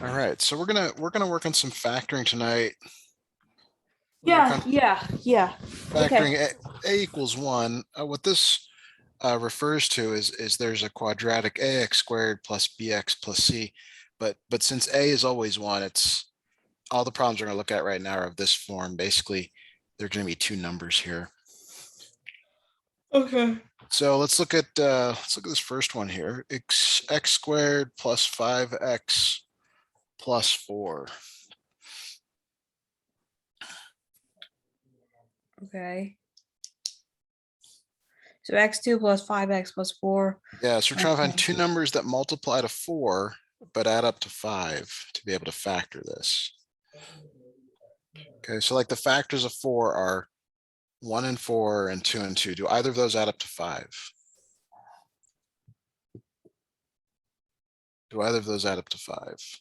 All right, so we're gonna work on some factoring tonight. Yeah. Okay. Factoring a equals 1. What this refers to is there's a quadratic ax squared plus bx plus c, but since a is always 1, it's all the problems we're going to look at right now are of this form. Basically, there are going to be two numbers here. Okay. So let's look at this first one here. X squared plus 5x plus 4. Okay. So x2 plus 5x plus 4. Yeah, so we're trying to find Okay. two numbers that multiply to 4 but add up to 5 to be able to factor this. Okay, so like the factors of 4 are 1 and 4 and 2 and 2. Do either of those add up to 5? Do either of those add up to 5?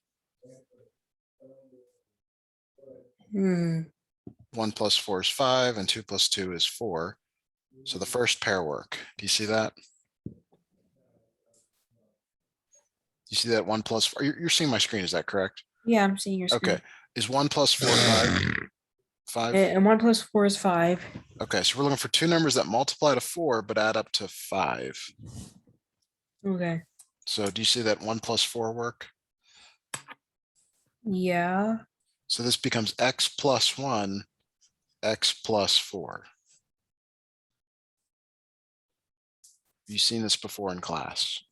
1 plus 4 is 5 and 2 plus 2 is 4. So the first pair work. Do you see that? You see that 1 plus 4? You're seeing my screen, is that correct? Yeah, I'm seeing your screen. Okay. Is 1 plus 4 5? 5? And 1 plus 4 is 5. Okay, so we're looking for two numbers that multiply to 4 but add up to 5. Okay. So do you see that 1 plus 4 work? Yeah. So this becomes x plus 1, x plus 4. You've seen this before in class.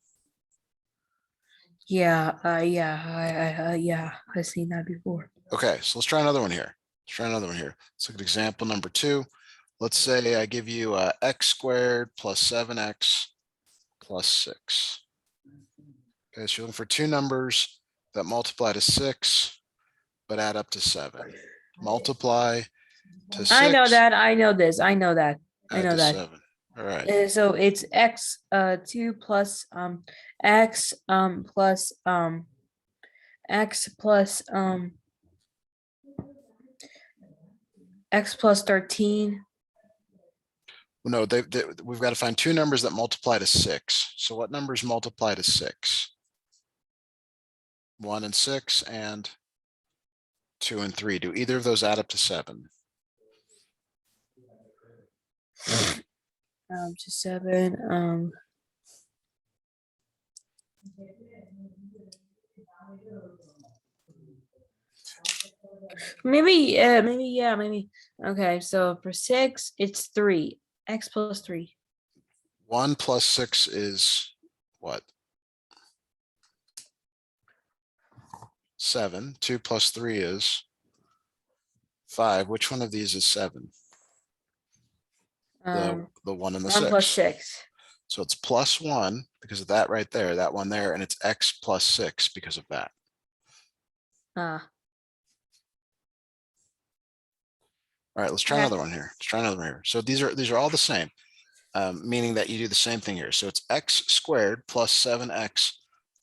Yeah. Yeah. I've seen that before. Okay, so let's try another one here. Let's look at example number 2. Let's say I give you x squared plus 7x plus 6. Okay, so you're looking for two numbers that multiply to 6 but add up to 7. Multiply to 6. I know that. I know this. I know that. I Add know to that. 7. All right. So it's x 2 plus x plus x plus x plus 13. No, we've got to find two numbers that multiply to 6. So what numbers multiply to 6? 1 and 6 and 2 and 3. Do either of those add up to 7? To 7. Maybe yeah, maybe. Okay, so for 6 it's 3. X plus 3. 1 plus 6 is what? 7. 2 plus 3 is 5. Which one of these is 7? The 1 and the 1 plus 6. 6. So it's plus 1 because of that right there, that one there, and it's x plus 6 because of that. All right, let's try another one here. So these are all the same, meaning that you do the same thing here. So it's x squared plus 7x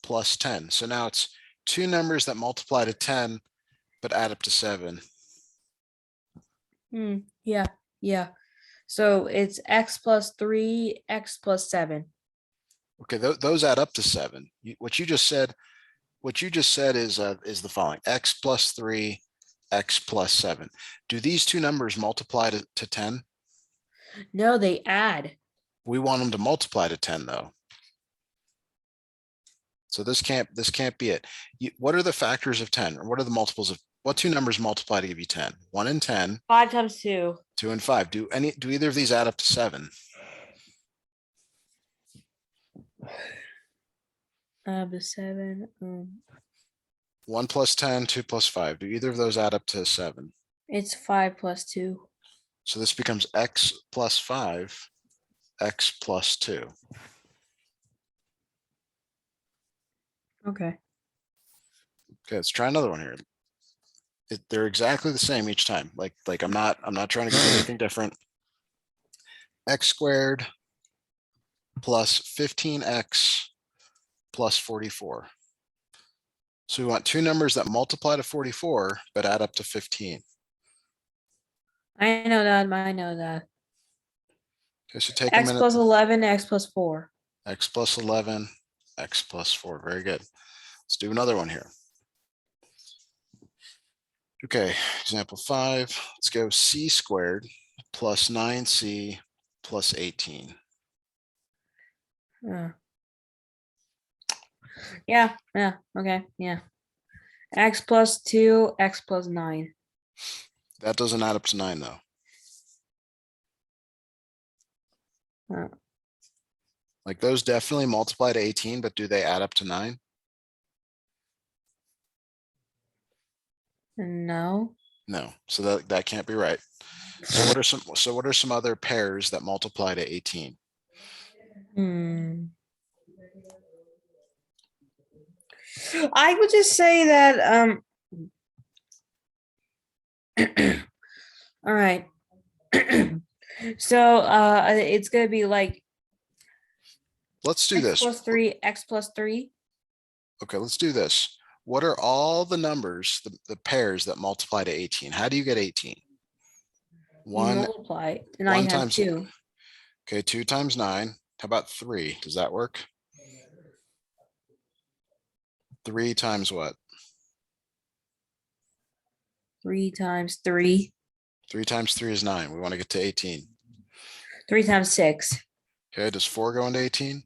plus 10. So now it's two numbers that multiply to 10 but add up to 7. Yeah. So it's x plus 3, x plus 7. Okay, those add up to 7. What you just said is the following: x plus 3, x plus 7. Do these two numbers multiply to 10? No, they add. We want them to multiply to 10 though. So this can't be it. What are the factors of 10? Or what are the multiples of what two numbers multiply to give you 10? 1 and 10. 5 times 2. 2 and 5. Do either of these add up to 7? The 7. 1 plus 10, 2 plus 5. Do either of those add up to 7? It's 5 plus 2. So this becomes x plus 5, x plus 2. Okay. Okay, let's try another one here. They're exactly the same each time. Like I'm not trying to do anything different. X squared plus 15x plus 44. So we want two numbers that multiply to 44 but add up to 15. I know that. Okay, so take a X minute. plus 11, x plus 4. X plus 11, x plus 4. Very good. Let's do another one here. Okay, example 5, let's go c squared plus 9c plus 18. Yeah, okay, yeah. X plus 2, X plus 9. That doesn't add up to 9 though. Like those definitely multiply to 18, but do they add up to 9? No. No, so that can't be right. So what are some other pairs that multiply to 18? I would just say that all right. So it's gonna be like Let's do X this. plus 3, X plus 3. Okay, let's do this. What are all the numbers, the pairs that multiply to 18? How do you get 18? You One, multiply 9 one times times, 2. okay, 2 times 9. How about 3? Does that work? 3 times what? 3 times 3. 3 times 3 is 9. We want to get to 18. 3 times 6. Okay, does 4 go into 18?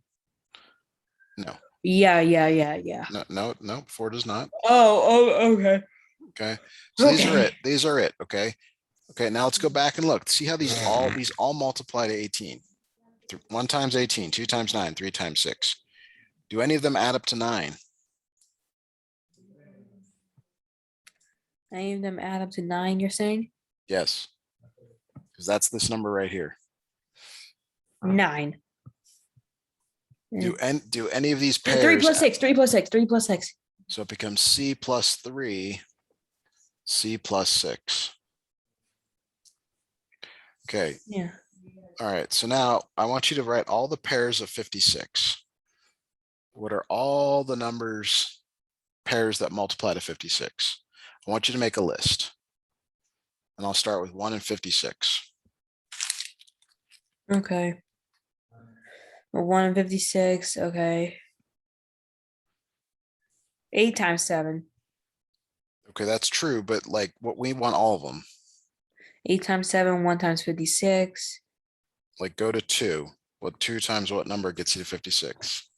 No, Yeah. no, 4 does not. Oh, okay. Okay, so these are Okay. it. These are it. Okay. Okay, now let's go back and look. See how these all multiply to 18. 1 times 18, 2 times 9, 3 times 6. Do any of them add up to 9? Any of them add up to 9, you're saying? Yes. Because that's this number right here. 9. Do any of these 3 pairs? plus 6, 3 plus 6, 3 plus 6. So it becomes c plus 3, c plus 6. Okay. Yeah. All right. So now I want you to write all the pairs of 56. What are all the numbers, pairs that multiply to 56? I want you to make a list. And I'll start with 1 and 56. Okay. 1 and 56. Okay. 8 times 7. Okay, that's true, but like what we want all of them. 8 times 7, 1 times 56. Like go to 2. What 2 times what number gets you to 56?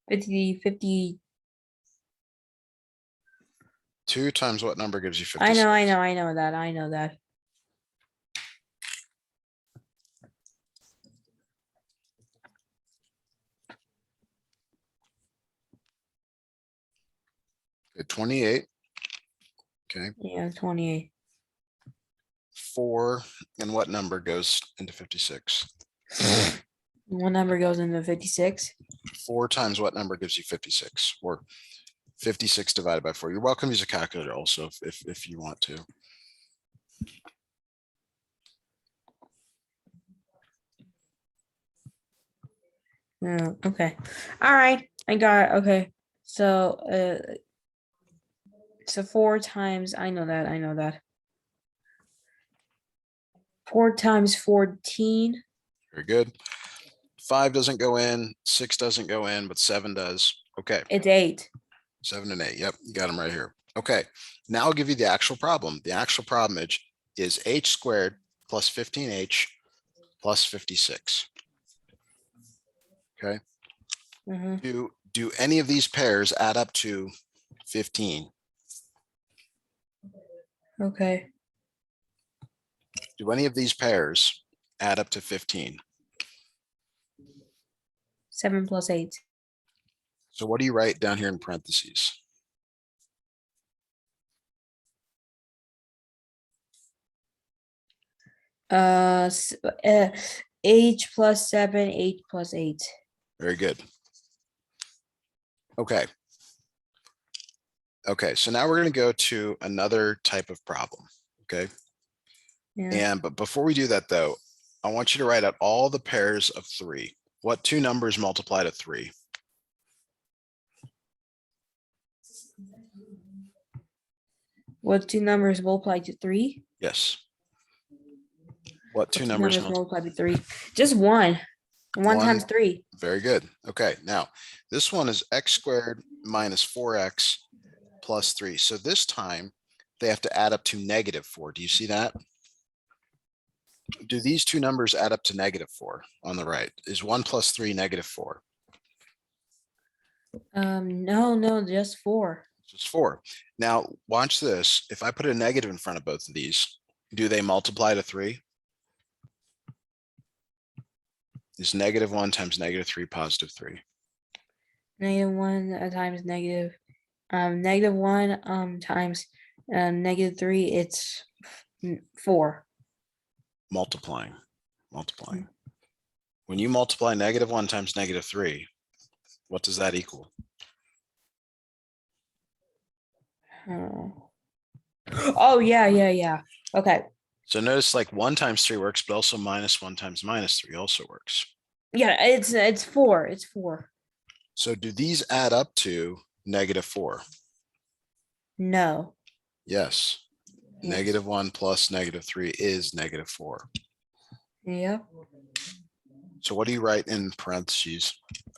Fifty. 2 times what number gives you I 56? know that. I know that. Okay, 28. Okay, Yeah, 28. 4 and what number goes into 56? What number goes into 56? 4 times what number gives you 56? Or 56 divided by 4. You're welcome to use a calculator also if you want to. Oh, okay. All right. I got it. Okay. So 4 times, I know that. 4 times 14. Very good. 5 doesn't go in, 6 doesn't go in, but 7 does. Okay, It's 8. 7 and 8. Yep, you got them right here. Okay, now I'll give you the actual problem. The actual problem is h squared plus 15h plus 56. Okay. Do any of these pairs add up to 15? Okay. Do any of these pairs add up to 15? 7 plus 8. So what do you write down here in parentheses? H plus 7, H plus 8. Very good. Okay. Okay, so now we're going to go to another type of problem. Okay. Yeah. But before we do that though, I want you to write out all the pairs of 3. What 2 numbers multiply to 3? What 2 numbers multiply to 3? Yes. What two Two numbers? multiplied by 3? Just one. One One. times 3. Very good. Okay, now this one is x squared minus 4x plus 3. So this time they have to add up to -4. Do you see that? Do these two numbers add up to -4 on the right? Is 1 plus 3 -4? No, just 4. Just 4. Now watch this. If I put a negative in front of both of these, do they multiply to 3? Is -1 times -3 +3? -1 times -1 times -3, it's 4. Multiplying. When you multiply -1 times -3, what does that equal? Oh, yeah. Okay. So notice like 1 times 3 works, but also -1 times -3 also works. Yeah, it's 4. It's 4. So do these add up to -4? No. Yes. Yes. -1 plus -3 is -4. Yep. So what do you write in parentheses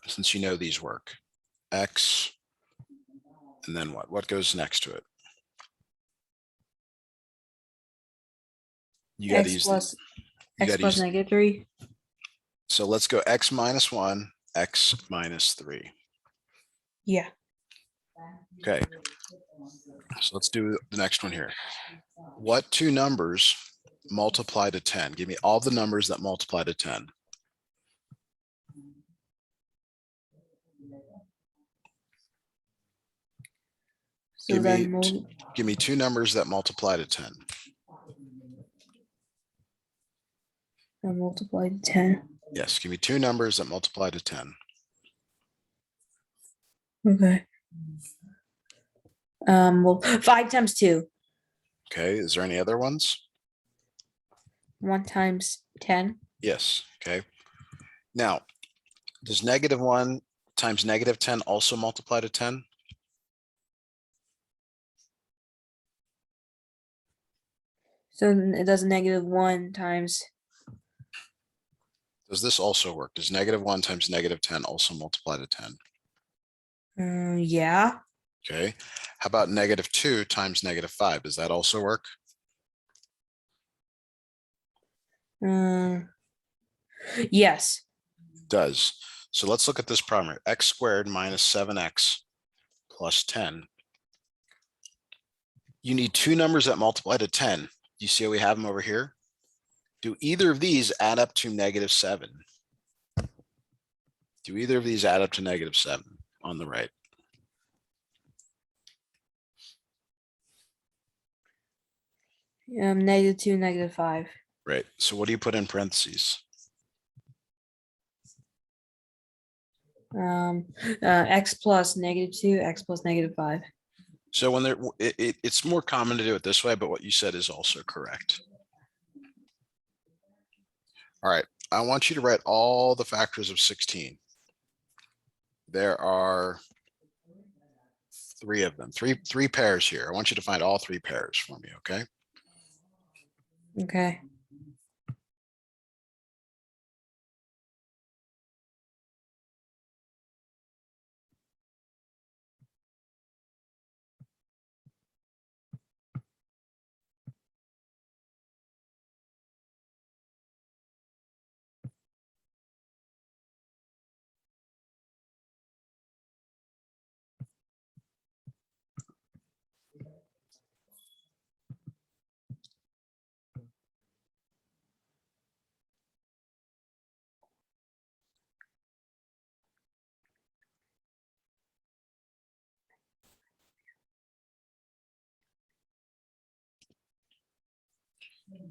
since you know these work? X, and then what? What goes next to it? You got to use plus you x got to plus use. -3. So let's go x minus 1, x minus 3. Yeah. Okay. So let's do the next one here. What two numbers multiply to 10? Give me all the numbers that multiply to 10. So Give then me two numbers that multiply to 10. multiply to 10. Yes, give me two numbers that multiply to 10. Okay. Well, 5 times 2. Okay, is there any other ones? 1 times 10. Yes, okay. Now, does -1 times -10 also multiply to 10? So it does -1 times. Does this also work? Does -1 times -10 also multiply to 10? Yeah. Okay, how about -2 times -5? Does that also work? Yes. Does. So let's look at this problem here. X squared minus 7x plus 10. You need two numbers that multiply to 10. Do you see how we have them over here? Do either of these add up to -7? Do either of these add up to -7 on the right? -2, -5. Right. So what do you put in parentheses? X plus -2, x plus -5. So when it's more common to do it this way, but what you said is also correct. All right, I want you to write all the factors of 16. There are 3 of them, three pairs here. I want you to find all 3 pairs for me, okay? Okay.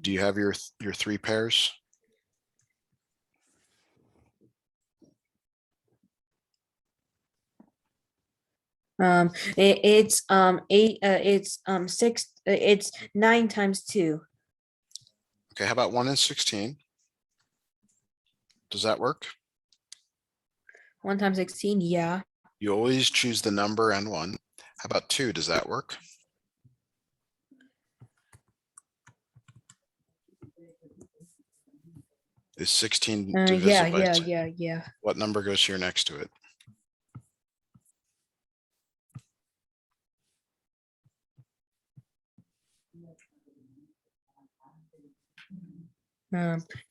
Do you have your 3 pairs? It's 8. It's 6. It's 9 times 2. Okay, how about 1 and 16? Does that work? 1 times 16. Yeah. You always choose the number and 1. How about 2? Does that work? is 16 Yeah, divisible by yeah, 10? yeah, yeah. What number goes here next to it?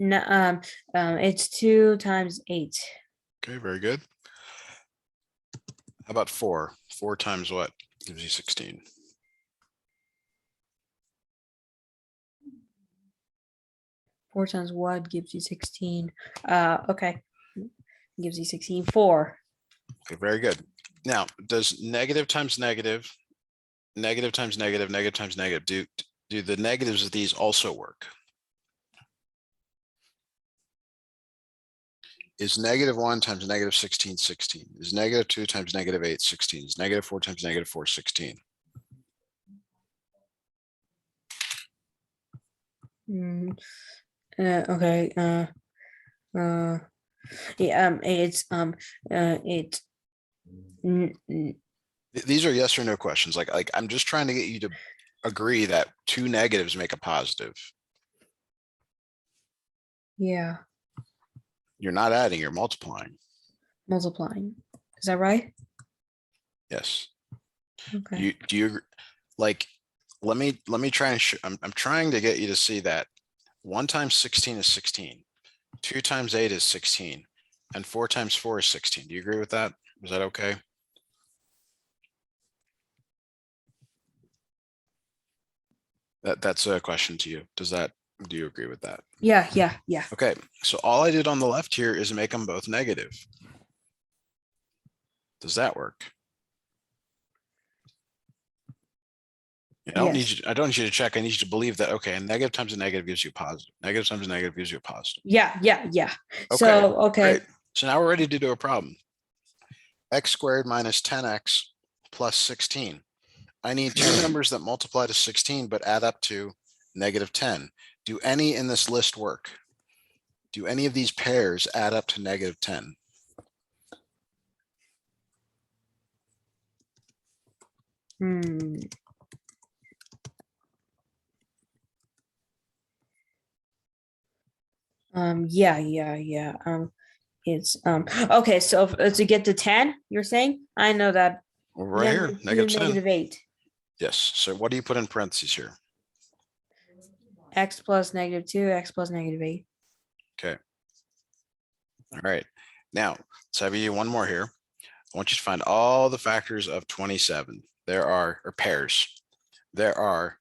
No, it's 2 times 8. Okay, very good. How about 4? 4 times what gives you 16? 4 times what gives you 16? Okay. Gives you 16. 4. Okay, very good. Now, does negative times negative, negative times negative, negative times negative, do the negatives of these also work? Is negative 1 times negative 16, 16? Is negative 2 times negative 8, 16? Is negative 4 times negative 4, 16? Okay. Yeah. It's These are yes or no questions. Like I'm just trying to get you to agree that two negatives make a positive. yeah. You're not adding, you're multiplying. Multiplying. Is that right? Yes. Okay. Do you like? Let me try and I'm trying to get you to see that 1 times 16 is 16, 2 times 8 is 16, and 4 times 4 is 16. Do you agree with that? Is that okay? That's a question to you. Do you agree with that? Yeah, yeah, yeah. Okay, so all I did on the left here is make them both negative. Does that work? I don't need Yes. you. I don't need you to check. I need you to believe that. Okay, a negative times a negative gives you a positive. Negative times a negative gives you a positive. Yeah, yeah, yeah. Okay, So, okay. great. So now we're ready to do a problem. X squared minus 10x plus 16. I need two numbers that multiply to 16 but add up to negative 10. Do any in this list work? Do any of these pairs add up to negative 10? Hmm. Yeah, yeah, yeah. It's okay, so to get to 10, you're saying? I know that. Well, right here, Do negative 10. negative 8. Yes. So what do you put in parentheses here? X plus negative 2, X plus negative 8. Okay. All right. Now, let's have you one more here. I want you to find all the factors of 27. There are, or pairs. There are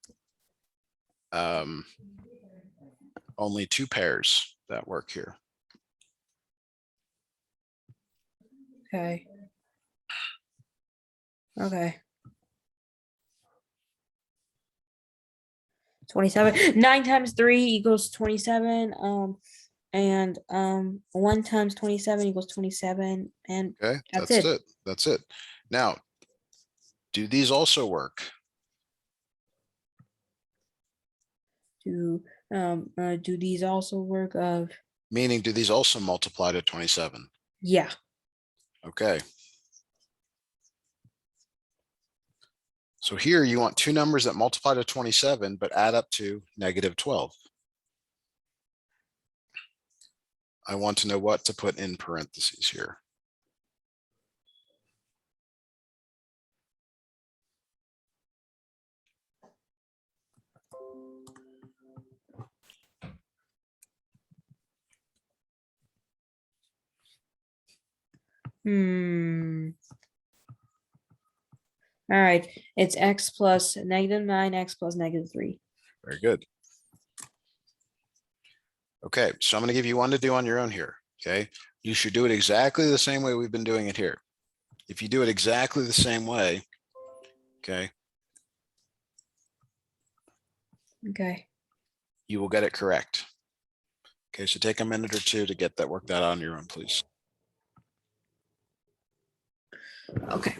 only two pairs that work here. Okay. Okay. 27. 9 times 3 equals 27. And 1 times 27 equals 27. And Okay, that's it. That's it. Now, do these also work? Do these also work of? Meaning, do these also multiply to 27? Yeah. Okay. So here you want two numbers that multiply to 27, but add up to negative 12. I want to know what to put in parentheses here. All right. It's X plus negative 9, X plus negative 3. Very good. Okay, so I'm going to give you one to do on your own here. Okay, you should do it exactly the same way we've been doing it here. If you do it exactly the same way, okay, Okay. you will get it correct. Okay, so take a minute or two to get that worked out on your own, please. Okay.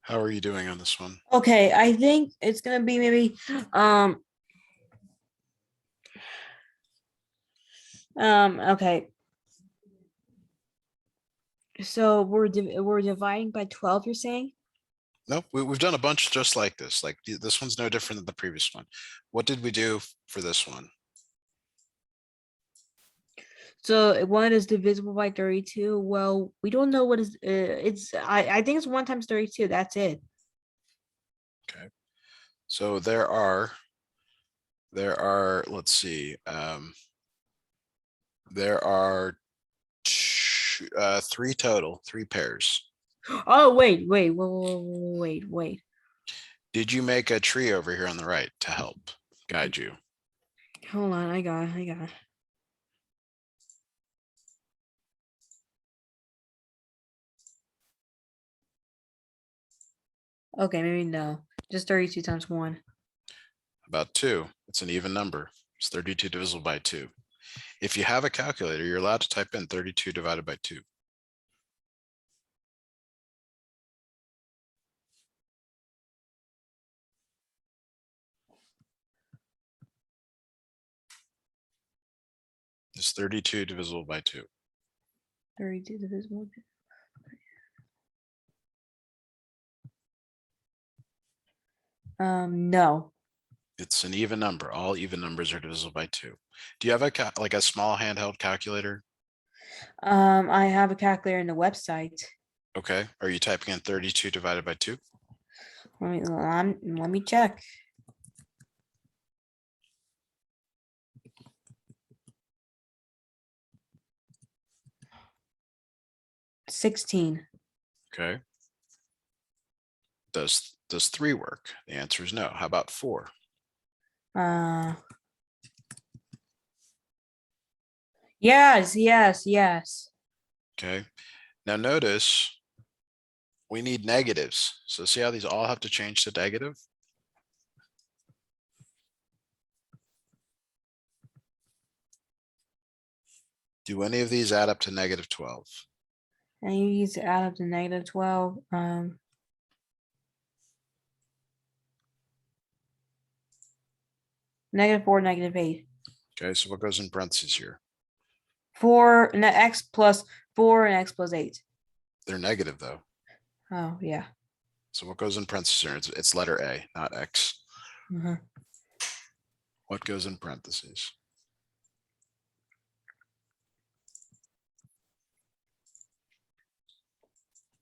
How are you doing on this one? Okay, I think it's gonna be maybe okay. So we're dividing by 12, you're saying? Nope, we've done a bunch just like this. Like this one's no different than the previous one. What did we do for this one? So one is divisible by 32. Well, we don't know what is it's I think it's 1 times 32. That's it. Okay. So there are, let's see, there are three total, three pairs. Oh, wait. Did you make a tree over here on the right to help guide you? Hold on, I got it. Okay, maybe no. Just 32 times 1. About 2. It's an even number. It's 32 divisible by 2. If you have a calculator, you're allowed to type in 32 divided by 2. It's 32 divisible by 2. 32 divisible. No. It's an even number. All even numbers are divisible by 2. Do you have like a small handheld calculator? I have a calculator in the website. Okay. Are you typing in 32 divided by 2? Let me check. $16. Okay. Does 3 work? The answer is no. How about 4? Yes. Okay. Now notice we need negatives. So see how these all have to change to negative? Do any of these add up to negative 12? And you use to add up to negative 12. -4, -8. Okay, so what goes in parentheses here? 4 and x plus 4 and x plus 8. They're negative though. Oh, yeah. So what goes in parentheses here? It's letter A, not X. What goes in parentheses?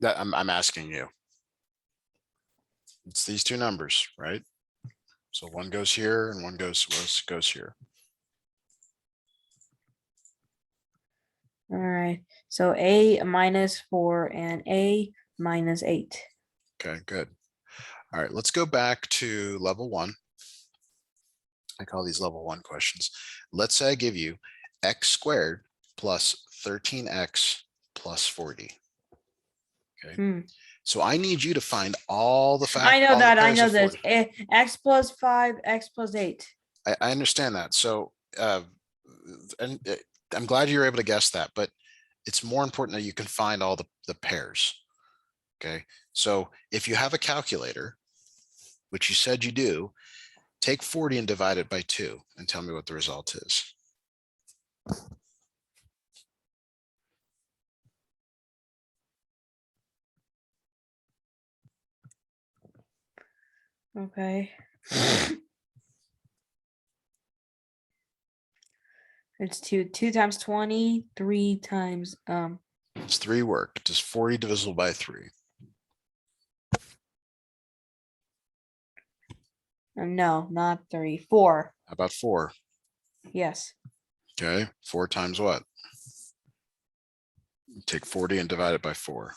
That I'm asking you. It's these two numbers, right? So one goes here and one goes here. All right. So a -4 and a -8. Okay, good. All right, let's go back to level 1. I call these level 1 questions. Let's say I give you x squared plus 13x plus 40. Okay. So I need you to find all the factors. I know that. I know this. X plus 5, x plus 8. I understand that. So, I'm glad you're able to guess that, but it's more important that you can find all the pairs. Okay. So if you have a calculator, which you said you do, take 40 and divide it by 2 and tell me what the result is. Okay. It's 2 times 20, 3 times It's 3 work. Does 40 divisible by 3? No, not 3. 4. How about 4? Yes. Okay, 4 times what? Take 40 and divide it by 4.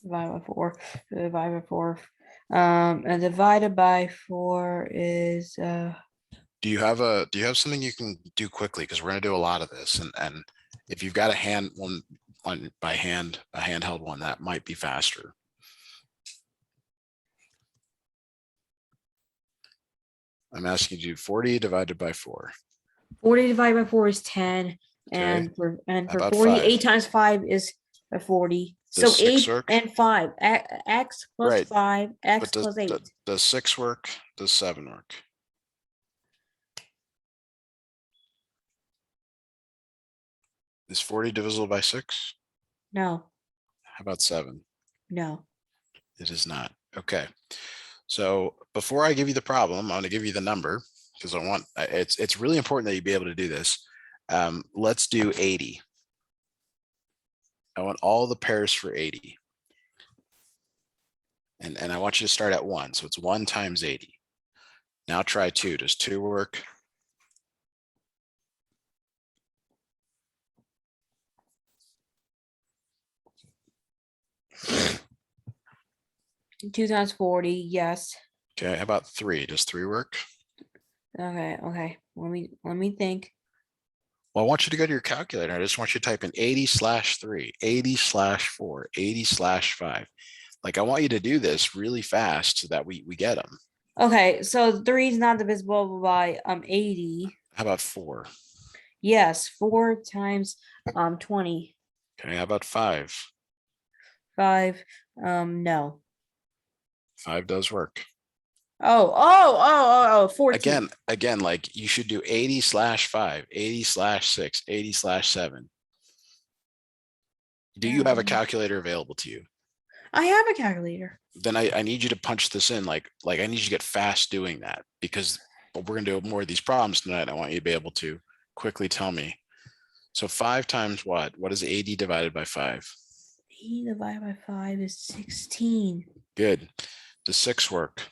Divide by 4. Divide by 4. And divided by 4 is Do you have something you can do quickly? Because we're gonna do a lot of this, and if you've got a handheld one, that might be faster. I'm asking you 40 divided by 4. 40 divided by 4 is 10. Okay. And for How about 40, 5? 8 times 5 is 40. Does So 6 8 work? and 5. X plus Right. 5, X But plus 8. does 6 work? Does 7 work? Is 40 divisible by 6? No, How about 7? no. It is not. Okay. So before I give you the problem, I'm going to give you the number because it's really important that you be able to do this. Let's do 80. I want all the pairs for 80. And I want you to start at 1. So it's 1 times 80. Now try 2. Does 2 work? Two times 40, yes. Okay. How about 3? Does 3 work? Okay. Let me think. Well, I want you to go to your calculator. I just want you to type in 80/3, 80/4, 80/5. Like I want you to do this really fast so that we get them. Okay, so 3 is not divisible by 80. How about 4? Yes, 4 times 20. Okay. How about 5? 5, no. 5 does work. 14. Again, like you should do 80/5, 80/6, 80/7. Do you have a calculator available to you? I have a calculator. Then I need you to punch this in. Like I need you to get fast doing that because we're going to do more of these problems tonight. I want you to be able to quickly tell me. So 5 times what? What is 80 divided by 5? 80 divided by 5 is 16. Good. Does 6 work?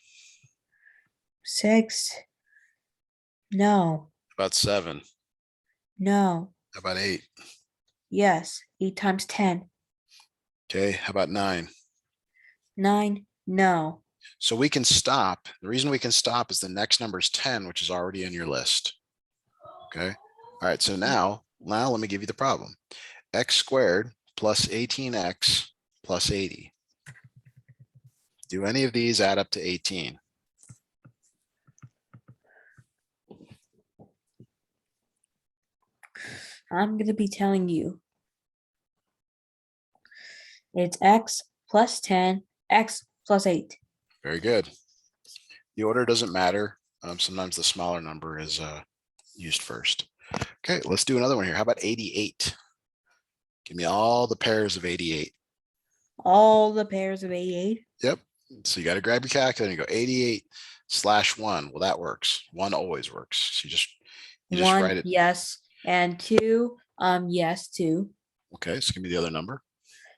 6. No. About 7? No. How about 8? Yes. 8 times 10. Okay. How about 9? 9. No. So we can stop. The reason we can stop is the next number is 10, which is already in your list. Okay. All right. So now let me give you the problem. X squared plus 18x plus 80. Do any of these add up to 18? I'm going to be telling you. It's X plus 10, X plus 8. Very good. The order doesn't matter. Sometimes the smaller number is used first. Okay, let's do another one here. How about 88? Give me all the pairs of 88. All the pairs of 88. Yep. So you got to grab your calculator and go 88/1. Well, that works. 1 always works. So you just 1, write it. yes. And 2, yes, 2. Okay, so give me the other number.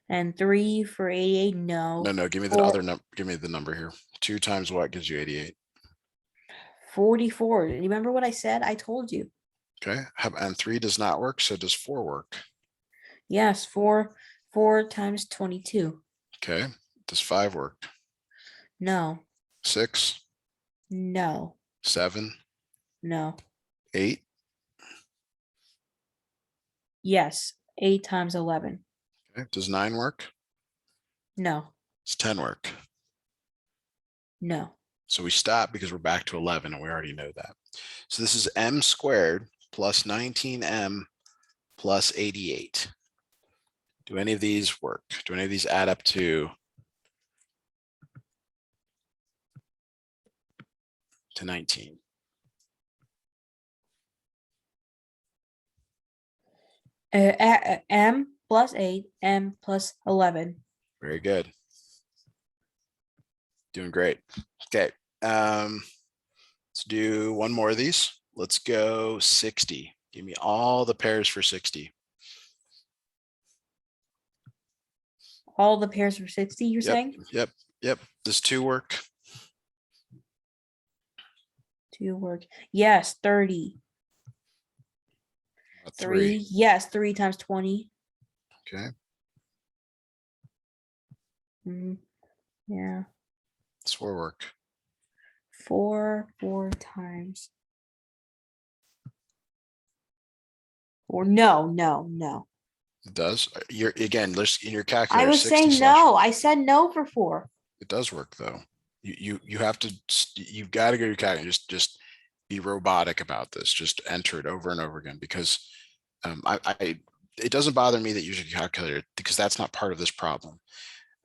And 3 for 88, no. No, give me the other number. Give me the number here. 2 times what gives you 88? 44. Remember what I said? I told you. Okay, and 3 does not work. So does 4 work? Yes, 4 times 22. Okay, does 5 work? No. 6? No. 7? No. 8? Yes. 8 times 11. Okay, does 9 work? No. Does 10 work? No. So we stop because we're back to 11 and we already know that. So this is m squared plus 19m plus 88. Do any of these work? Do any of these add up to 19? M plus 8, M plus 11. Very good. Doing great. Okay. Let's do one more of these. Let's go 60. Give me all the pairs for 60. All the pairs for 60, you're saying? Yep. Does 2 work? 2 work. Yes, 30. About 3. Yes, 3 times 20. Okay, Yeah. it's 4 work. 4 times. Or no. It does. You're again, there's in your I calculator was 60 saying slash. no. I said no for 4. It does work though. You have to, you've got to go to your calculator. Just be robotic about this. Just enter it over and over again because it doesn't bother me that you use your calculator because that's not part of this problem.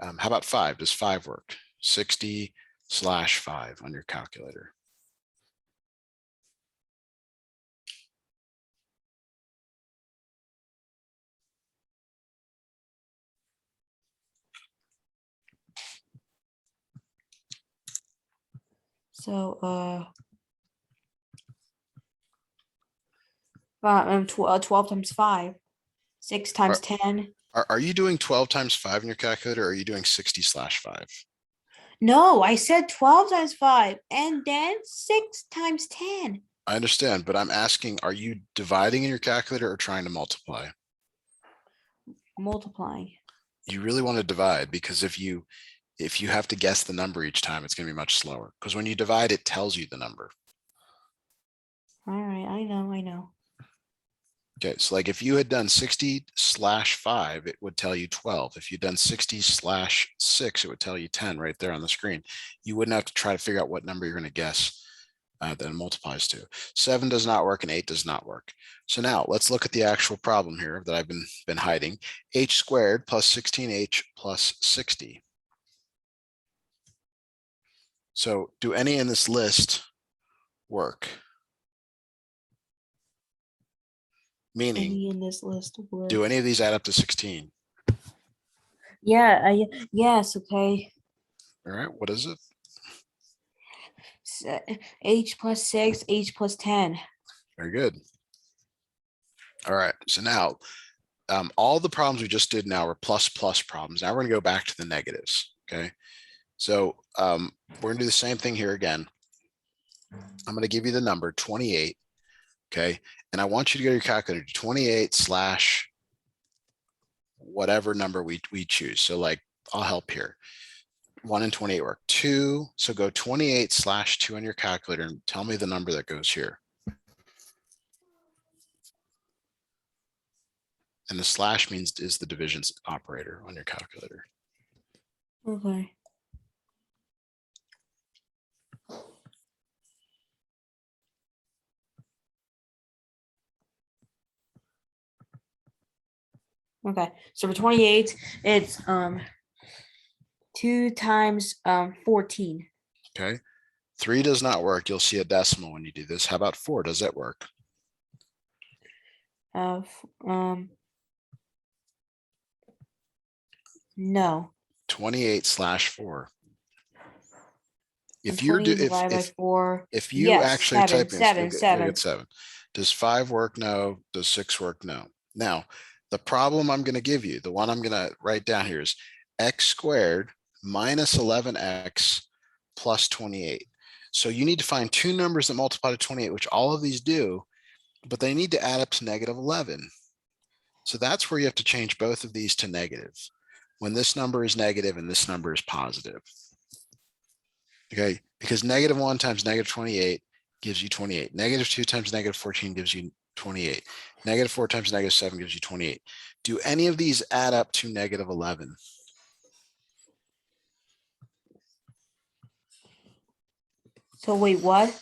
How about 5? Does 5 work? 60 slash 5 on your calculator. So 12 times 5. 6 times 10. Are you doing 12 times 5 in your calculator or are you doing 60 slash 5? No, I said 12 times 5 and then 6 times 10. I understand, but I'm asking, are you dividing in your calculator or trying to multiply? Multiplying. You really want to divide because if you have to guess the number each time, it's going to be much slower because when you divide, it tells you the number. All right, I know. Okay, so like if you had done 60 slash 5, it would tell you 12. If you'd done 60 slash 6, it would tell you 10 right there on the screen. You wouldn't have to try to figure out what number you're going to guess that it multiplies to. 7 does not work and 8 does not work. So now let's look at the actual problem here that I've been hiding. H squared plus 16h plus 60. So do any in this list work? Meaning, Any in this list work. do any of these add up to 16? Yeah, yes, okay. All right, what is it? H plus 6, H plus 10. Very good. All right, so now all the problems we just did now are plus problems. Now we're going to go back to the negatives. Okay, so we're going to do the same thing here again. I'm going to give you the number 28. Okay, and I want you to go to your calculator, 28 slash whatever number we choose. So like, I'll help here. 1 and 28 work. 2, so go 28 slash 2 on your calculator and tell me the number that goes here. And the slash means is the division operator on your calculator. Okay. Okay, so for 28, it's 2 times 14. Okay, 3 does not work. You'll see a decimal when you do this. How about 4? Does that work? No. 28 slash 4. If And you're 20 divided by 4. if you Yes, actually 7, type in, 7, you'll 7. get 7. Does 5 work? No. Does 6 work? No. Now, the problem I'm going to give you, the one I'm going to write down here is x squared minus 11x plus 28. So you need to find two numbers that multiply to 28, which all of these do, but they need to add up to negative 11. So that's where you have to change both of these to negative when this number is negative and this number is positive. Okay, because negative 1 times negative 28 gives you 28. Negative 2 times negative 14 gives you 28. Negative 4 times negative 7 gives you 28. Do any of these add up to negative 11? So wait, what?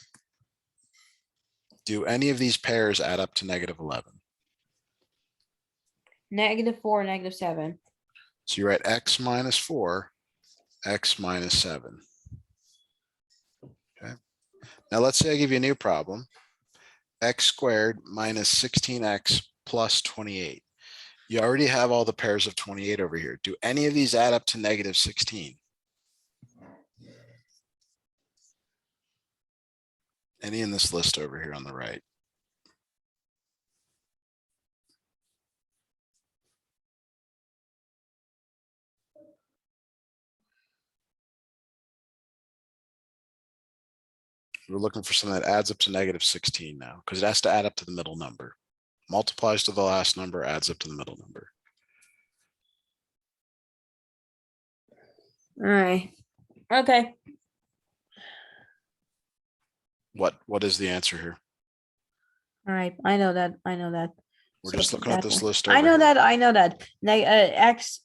Do any of these pairs add up to negative 11? -4, -7. So you're at x minus 4, x minus 7. Okay. Now let's say I give you a new problem. X squared minus 16x plus 28. You already have all the pairs of 28 over here. Do any of these add up to negative 16? Any in this list over here on the right? We're looking for something that adds up to negative 16 now, because it has to add up to the middle number. Multiplies to the last number, adds up to the middle number. All right. Okay. What is the answer here? All right. I know that. I know that. We're So just for looking at that this one- list I over know here. that. I know that. X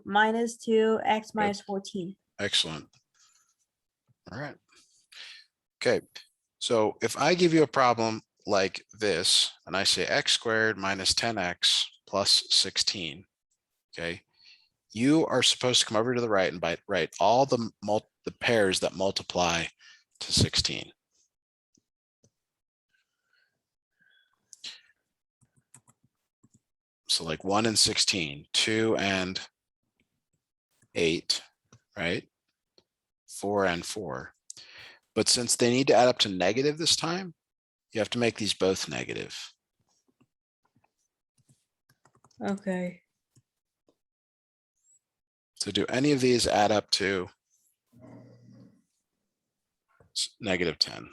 minus 2, x minus 14. Excellent. All right. Okay. So if I give you a problem like this, and I say x squared minus 10x plus 16, okay, you are supposed to come over to the right and write all the pairs that multiply to 16. So like 1 and 16, 2 and 8, right? 4 and 4. But since they need to add up to negative this time, you have to make these both negative. Okay. So do any of these add up to negative 10?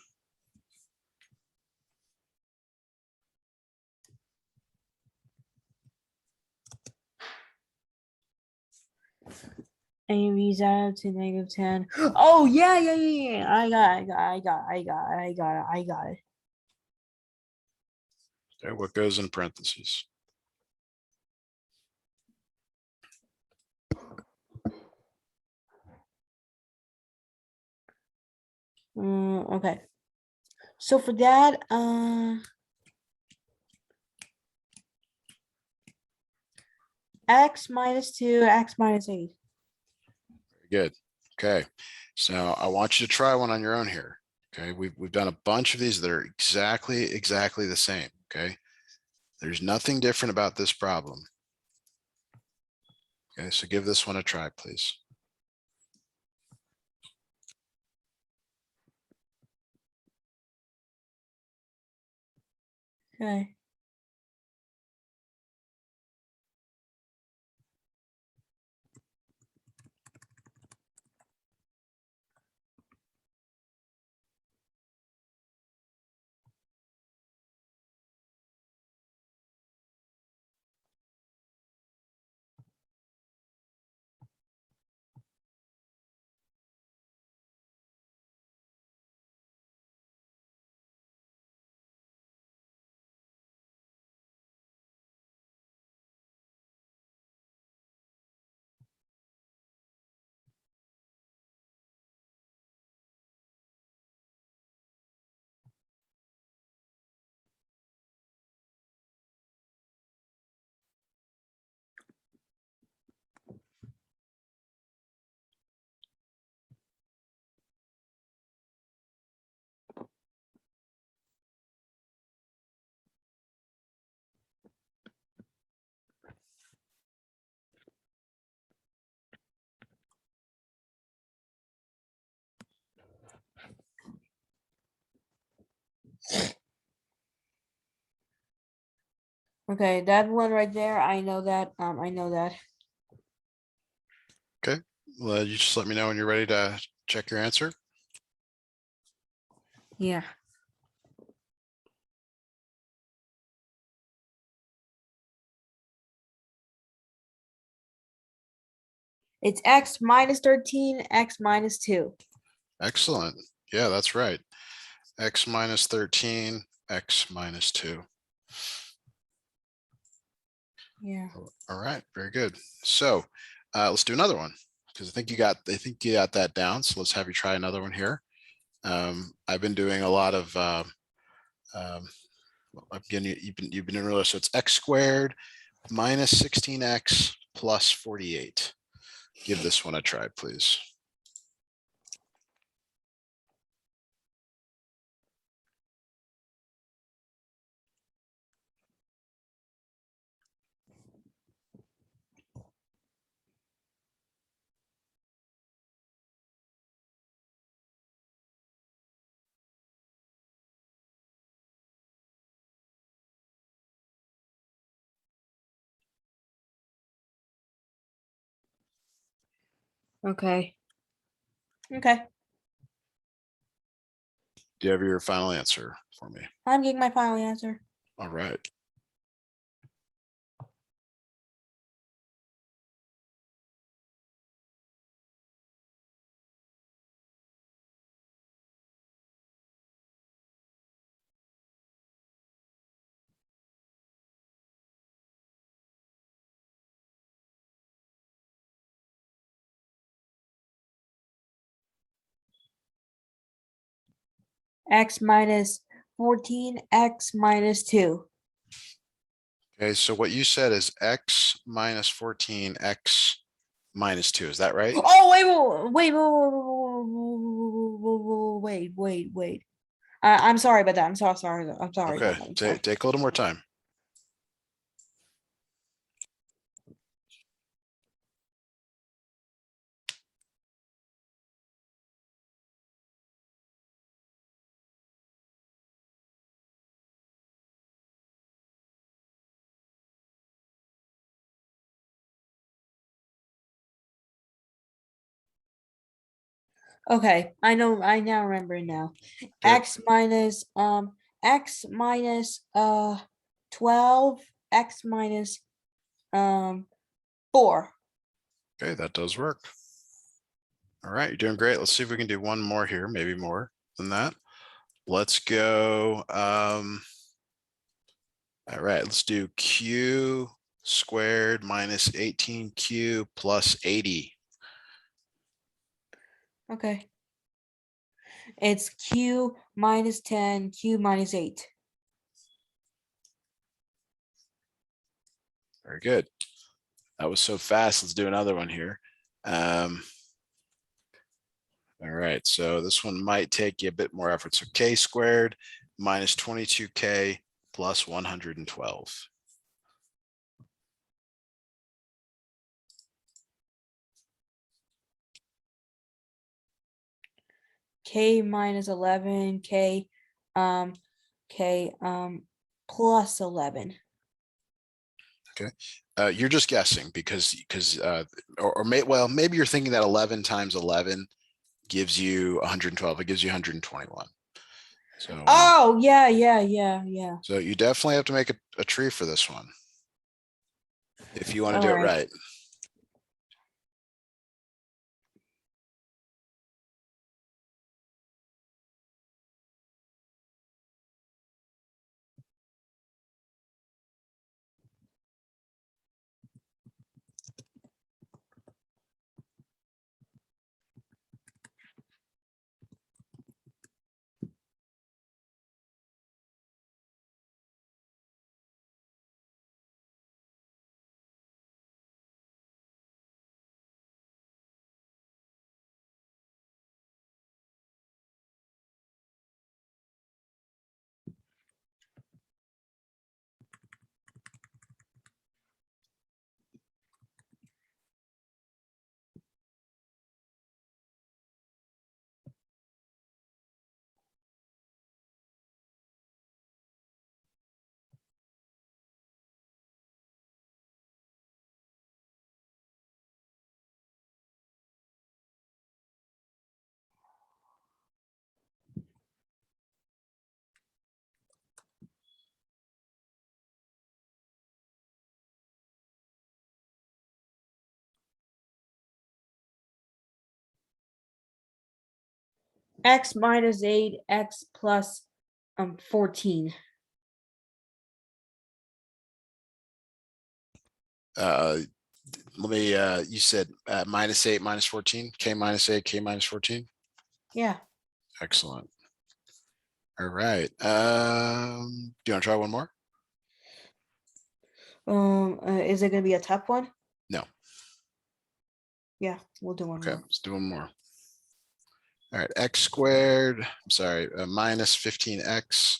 And these out to negative 10. Oh yeah. I got it. Okay, what goes in parentheses? Okay. So for that, x minus 2, x minus 8. Good. Okay. So I want you to try one on your own here. Okay. We've done a bunch of these that are exactly the same. Okay. There's nothing different about this problem. Okay. So give this one a try, please. Okay. Okay, that one right there, I know that. I know that. Okay. Well, you just let me know when you're ready to check your answer. Yeah. It's x minus 13, x minus 2. Excellent. Yeah, that's right. X minus 13, X minus 2. Yeah. All right, very good. So let's do another one because I think you got that down. So let's have you try another one here. I've been doing a lot of again, you've been in real. So it's x squared minus 16x plus 48. Give this one a try, please. Okay. Okay. Do you have your final answer for me? I'm getting my final answer. All right. X minus 14, X minus 2. Okay, so what you said is x minus 14, x minus 2. Is that right? Oh, wait. I'm sorry about that. I'm so sorry. I'm sorry Okay, about that. I'm sorry. take a little more time. Okay, I know. I now remember it now. Okay. X minus 12, X minus 4. Okay, that does work. All right, you're doing great. Let's see if we can do one more here, maybe more than that. Let's go. All right, let's do q squared minus 18q plus 80. Okay. It's Q minus 10, Q minus 8. Very good. That was so fast. Let's do another one here. All right, so this one might take you a bit more effort. So k squared minus 22k plus 112. K minus 11, K plus 11. You're just guessing because well, maybe you're thinking that 11 times 11 gives you 112. It gives you 121. So, Oh, yeah. so you definitely have to make a tree for this one if you want to do All it right. right. X minus 8, X plus 14. Let me, you said minus 8, minus 14, k minus 8, k minus 14. Yeah. Excellent. All right. Do you want to try one more? Is it gonna be a tough one? No. Yeah, we'll do one Okay, more. let's do one more. All right, x squared, I'm sorry, minus 15x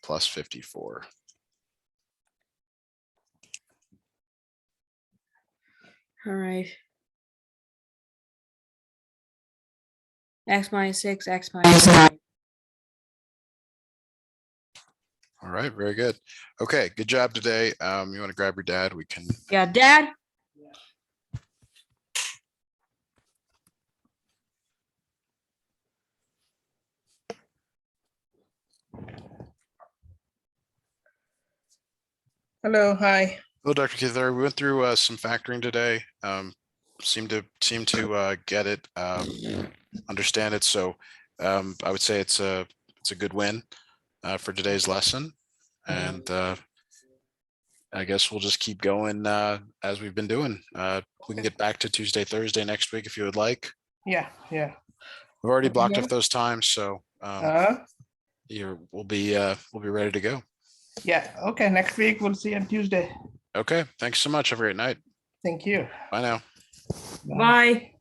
plus 54. All right. X minus 6, X minus 9. All right, very good. Okay, good job today. You want to grab your dad? We can. Yeah, Dad. Hello, hi. Hello, Dr. Kithar. We went through some factoring today. Seem to get it, understand it. So I would say it's a good win for today's lesson. And I guess we'll just keep going as we've been doing. We can get back to Tuesday, Thursday next week if you would like. Yeah, yeah. We've already blocked Yeah. off those times, so Uh, we'll be ready to go. yeah, okay, next week we'll see you on Tuesday. Okay, thanks so much. Have a great night. Thank you. Bye now. Bye.